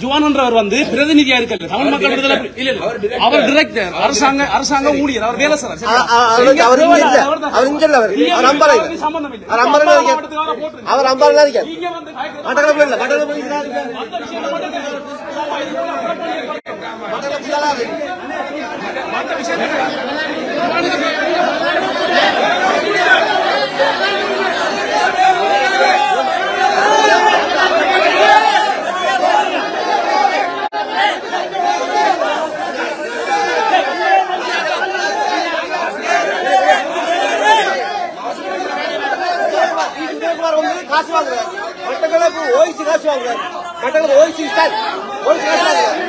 ஜுவானன்றவர் வந்து பிரதிநிதியா இருக்கல தமிழ் மக்கள் விடுதலை அவர் டைரக்டர் அரசாங்க ஊழியர் அவர் வேலை சார் காசு வாங்குறாரு மட்டக்களப்பு ஓய்சி காசு வாங்குறாரு மட்டக்களப்பு ஓய்சி ஸ்டால் ஓய்சி காசு வாங்குறாரு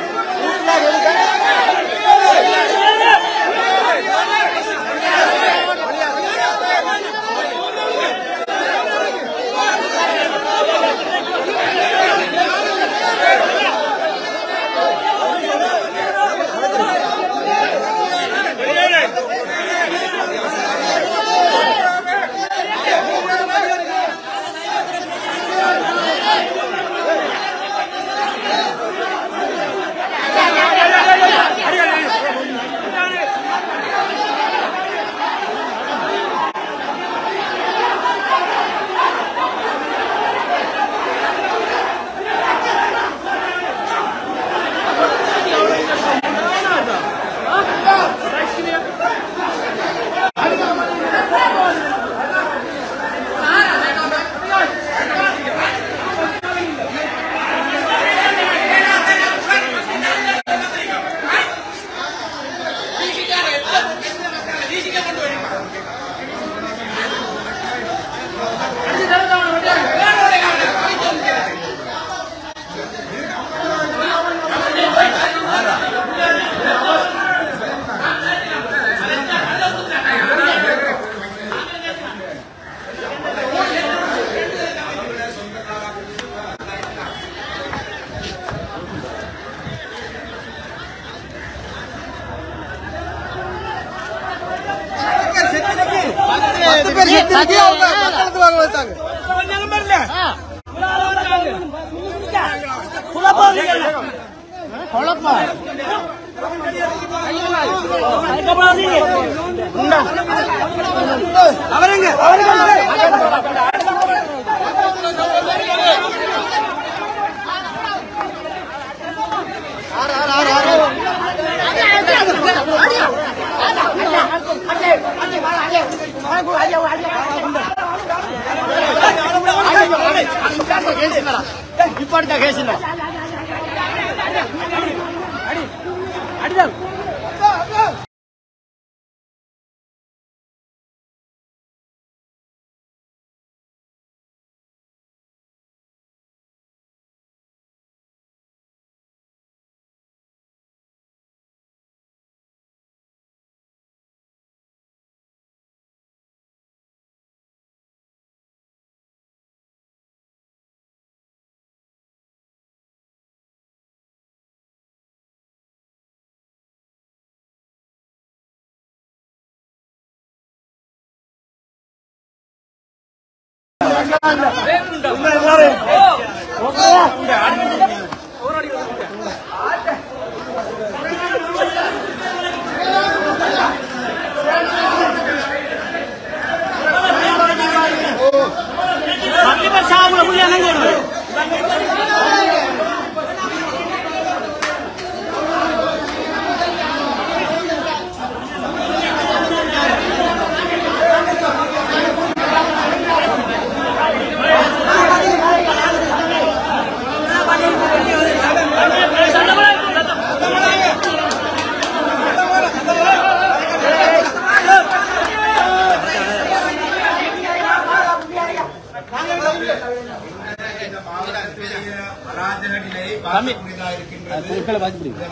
இப்படிதான் கேசில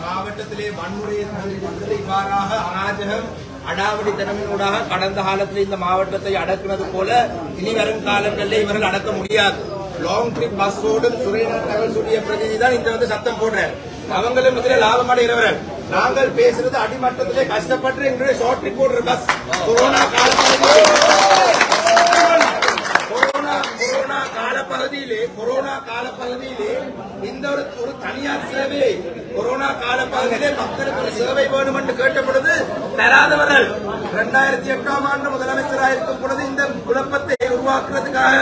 மாவட்டத்திலே வன்முறையை இவ்வாறாக அராஜகம் அடாவடித்தனமினூடாக கடந்த காலத்தில் இந்த மாவட்டத்தை அடக்குவது போல இனி வரும் காலங்களில் இவர்கள் அடக்க முடியாது. லாங் ட்ரிப் பஸ்ஸோடும் சுரேனர் நகர்ஸுடைய பிரதிநிதி தான் இந்த வந்து சத்தம் போடுறார். அவங்களும் இதில் லாபம் அடைகிறவர்கள். நாங்கள் பேசுறது அடிமட்டத்திலே கஷ்டப்பட்டு எங்களுடைய ஷார்ட் ட்ரிப் போடுற பஸ் கொரோனா காலப்பகுதியிலே இந்த ஒரு தனியார் சேவை கொரோனா காலப்பகுதியிலே மக்களுக்கு ஒரு சேவை வேணும் என்று கேட்ட பொழுது தராதவர்கள் 2008ஆம் ஆண்டு முதலமைச்சராக இருக்கும் பொழுது இந்த குழப்பத்தை உருவாக்குறதுக்காக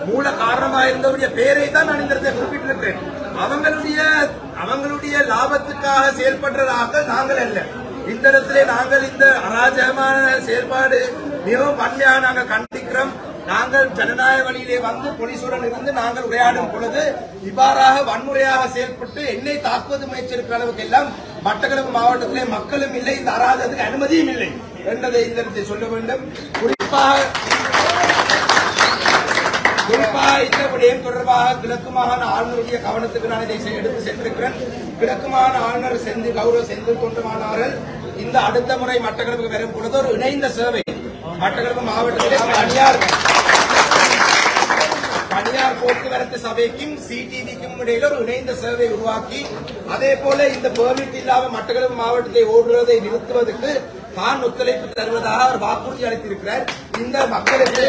மூல காரணமாக இருந்தவருடைய பெயரை தான் நான் இந்த குறிப்பிட்டிருக்கிறேன். அவங்களுடைய லாபத்துக்காக செயல்படுறதாக நாங்கள் அல்ல. இந்த இடத்திலே நாங்கள் இந்த அராஜகமான செயல்பாடு மிகவும் வன்மையாக நாங்கள் கண்டிக்கிறோம். நாங்கள் ஜனநாயக வழியிலே வந்து போலீசுடன் இருந்து நாங்கள் உரையாடும் பொழுது இவ்வாறாக வன்முறையாக செயல்பட்டு என்னை தாக்குவது முயற்சிருக்கிற அளவுக்கு எல்லாம் மட்டக்களப்பு மாவட்டத்திலே மக்களும் இல்லை, இந்த அராஜகத்துக்கு அனுமதியும் இல்லை என்பதை இந்த இடத்தை சொல்ல வேண்டும். குறிப்பாக இந்த விடயம் தொடர்பாக கிழக்கு மாகாண ஆளுநருடைய கவனத்துக்கு நான் இதை எடுத்து சென்றிருக்கிறேன். கிழக்கு மாகாண ஆளுநர் கௌரவ செந்தில் தொண்டமானவர்கள் இந்த அடுத்த முறை மட்டக்களப்புக்கு வரும் பொழுது ஒரு இணைந்த சேவை மட்டக்களப்பு மாவட்டத்திலே தனியார் போக்குவரத்து சபைக்கும் சிடிவிக்கும் இடையில ஒரு இணைந்த சேவை உருவாக்கி அதே போல இந்த பெர்மிட் இல்லாம மட்டக்களப்பு மாவட்டத்தை ஓடுவதை நிறுத்துவதற்கு தான் ஒத்துழைப்பு தருவதாக அவர் வாக்குறுதி அளித்திருக்கிறார். இந்த மக்களுக்கு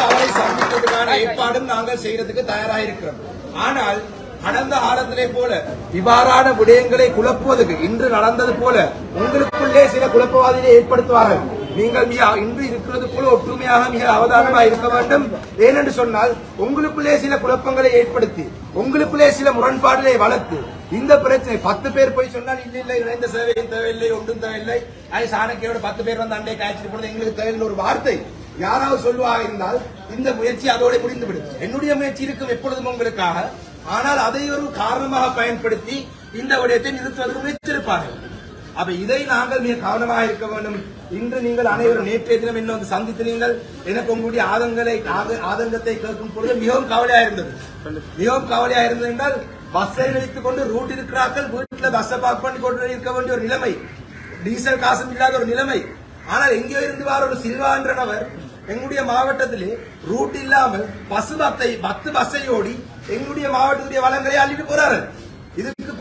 அவரை சந்திப்பதற்கான ஏற்பாடும் நாங்கள் செய்யறதுக்கு தயாராக இருக்கிறோம். ஆனால் கடந்த காலத்திலே போல இவ்வாறான விடயங்களை குழப்புவதற்கு இன்று நடந்தது போல உங்களுக்குள்ளே சில குழப்பவாதிகளை ஏற்படுத்துவார்கள். நீங்கள் இன்று இருக்கிறது போல ஒற்றுமையாக மிக அவதானமாக இருக்க வேண்டும். ஏனென்று சொன்னால் உங்களுக்குள்ளே சில குழப்பங்களை ஏற்படுத்தி உங்களுக்குள்ளே சில முரண்பாடுகளை வளர்த்து இந்த பிரச்சனை 10 பேர் போய் சொன்னால் இல்ல இணைந்த சேவையும் தேவையில்லை, ஒன்றும் தேவையில்லை, அது சாணக்கியோட 10 பேர் வந்து அண்டை காய்ச்சிட்டு போனது எங்களுக்கு தேவையில்லை ஒரு வார்த்தை யாராவது சொல்லுவாக இருந்தால் இந்த முயற்சி அதோட முடிந்துவிடும். என்னுடைய முயற்சி இருக்கும் எப்பொழுதும் உங்களுக்காக. ஆனால் அதை ஒரு காரணமாக பயன்படுத்தி இந்த விடயத்தை நிறுத்துவதற்கு முயற்சிருப்பார்கள். அப்ப இதை நாங்கள் மிக கவனமாக இருக்க வேண்டும். இன்று நீங்கள் அனைவரும் நேற்றைய தினம் என்ன வந்து சந்தித்து நீங்கள் எனக்கு உங்களுடைய ஆதங்கத்தை கேட்கும் பொழுது மிகவும் கவலையா இருந்தது. மிகவும் கவலையா இருந்தது என்றால் பஸ்ஸை வைத்துக் கொண்டு ரூட் இருக்கிறார்கள், வீட்டில் பஸ்ஸை பார்க் பண்ணி கொண்டு இருக்க வேண்டிய ஒரு நிலைமை, டீசல் காசும் இல்லாத ஒரு நிலைமை. ஆனால் எங்கே இருந்து வார ஒரு சில்வா என்ற நபர் எங்களுடைய மாவட்டத்திலே ரூட் இல்லாமல் பத்து பஸ்ஸை ஓடி எங்களுடைய மாவட்டத்துடைய வளங்களை அள்ளிட்டு போறாரு. இதுக்கு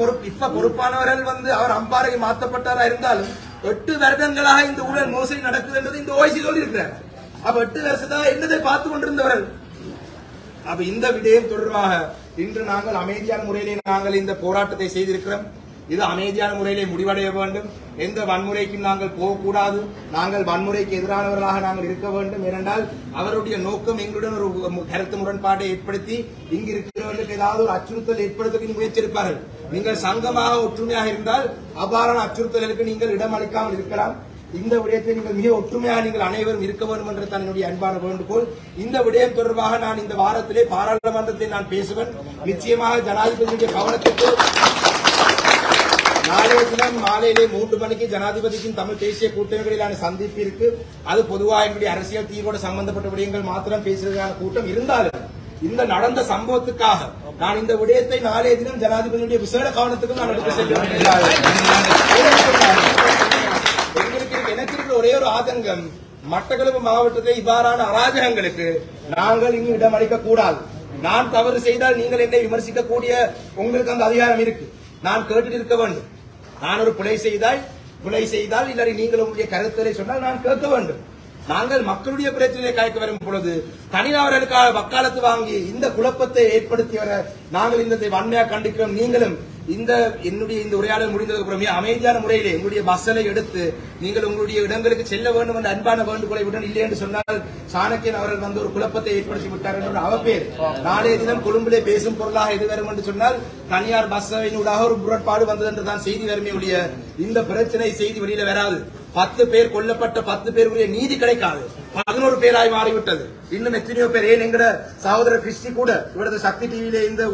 பொறுப்பானவர்கள் வந்து அவர் அம்பாறையை மாற்றப்பட்டாரா இருந்தாலும் 8 வருடங்களாக இந்த ஊழல் மோசடி நடக்குது என்பது இந்த ஓய்சி சொல்லியிருக்கிறார். அப்ப 8 வருஷத்தாக என்னதை பார்த்து கொண்டிருந்தவர்கள். அப்ப இந்த விடயம் தொடர்பாக இன்று நாங்கள் அமைதியான முறையிலே நாங்கள் இந்த போராட்டத்தை செய்திருக்கிறோம். இது அமைதியான முறையிலே முடிவடைய வேண்டும். எந்த வன்முறைக்கும் நாங்கள் போகக்கூடாது. நாங்கள் வன்முறைக்கு எதிரானவர்களாக நாங்கள் இருக்க வேண்டும். ஏனென்றால் அவருடைய நோக்கம் எங்களுடன் ஒரு கருத்து முரண்பாட்டை ஏற்படுத்தி இங்கு இருக்கிறவர்களுக்கு ஏதாவது ஒரு அச்சுறுத்தல் ஏற்படுத்த முயற்சியிருப்பார்கள். நீங்கள் சங்கமாக ஒற்றுமையாக இருந்தால் அவ்வாறான அச்சுறுத்தல்களுக்கு நீங்கள் இடம் அளிக்காமல் இருக்கலாம். இந்த விடயத்தை நீங்கள் மிக ஒற்றுமையாக நீங்கள் அனைவரும் இருக்க வேண்டும் என்ற தன்னுடைய அன்பான வேண்டுகோள். இந்த விடயம் தொடர்பாக நான் இந்த வாரத்திலே பாராளுமன்றத்தில் நான் பேசுவேன். நிச்சயமாக ஜனாதிபதியுடைய கவனத்துக்கு நாளைய தினம் மாலையிலே 3 மணிக்கு ஜனாதிபதிக்கும் தமிழ் தேசிய கூட்டணிகளிலான சந்திப்பு இருக்கு. அது பொதுவாக என்னுடைய அரசியல் தீர்வோடு சம்பந்தப்பட்ட விடயங்கள் மாத்திரம் பேசுவதற்கான கூட்டம் இருந்தாலும் இந்த நடந்த சம்பவத்துக்காக நான் இந்த விடயத்தை நாளைய தினம் ஜனாதிபதியுடைய விசேட கவனத்துக்கும் நான் எடுத்து செல்கிறேன். எனக்கு இருக்கிற ஒரே ஒரு ஆதங்கம், மட்டக்களப்பு மாவட்டத்தில் இவ்வாறான அராஜகங்களுக்கு நாங்கள் இங்கு இடம் அளிக்க கூடாது. நான் தவறு செய்தால் நீங்கள் என்னை விமர்சிக்கக்கூடிய உங்களுக்கு அந்த அதிகாரம் இருக்கு. நான் கேட்டுட்டு இருக்க வேண்டும். நான் ஒரு பிழை செய்தால் இல்லை நீங்கள் உங்களுடைய கருத்துரை சொன்னால் நான் கேட்க வேண்டும். நாங்கள் மக்களுடைய பிரச்சனையை கலைக்க வரும் பொழுது தனிநபர்களுக்காக வக்காலத்து வாங்கி இந்த குழப்பத்தை ஏற்படுத்தி வர நாங்கள் இந்த வன்மையாக கண்டிக்கிறோம். நீங்களும் என்னுடைய இந்த உரையாடல் முடிந்ததுக்கு அப்புறம் அமைதியான முறையிலே உங்களுடைய பஸ்ஸலை எடுத்து நீங்கள் உங்களுடைய இடங்களுக்கு செல்ல வேண்டும் என்ற அன்பான வேண்டுகோளை விட இல்லை என்று சொன்னால் சாணக்கியன் அவர்கள் வந்து ஒரு குழப்பத்தை ஏற்படுத்தி விட்டார் என்ற அவப்பேர் நாளைய தினம் கொழும்பிலே பேசும் பொருளாக எது வரும் என்று சொன்னால் தனியார் பஸ்ஸையினூடாக ஒரு முரண்பாடு வந்தது என்று தான் செய்தி வருமே ஒழிய இந்த பிரச்சனை செய்தி வெளியில வராது. 10 பேர் கொல்லப்பட்ட 10 பேருடைய நீதி கிடைக்காது. 11 பேராய் மாறிவிட்டது. இன்னும் எத்தனையோ பேர், ஏன் எங்கட சகோதரர் கிறிஸ்டி கூட இவரது சக்தி டிவியில இந்த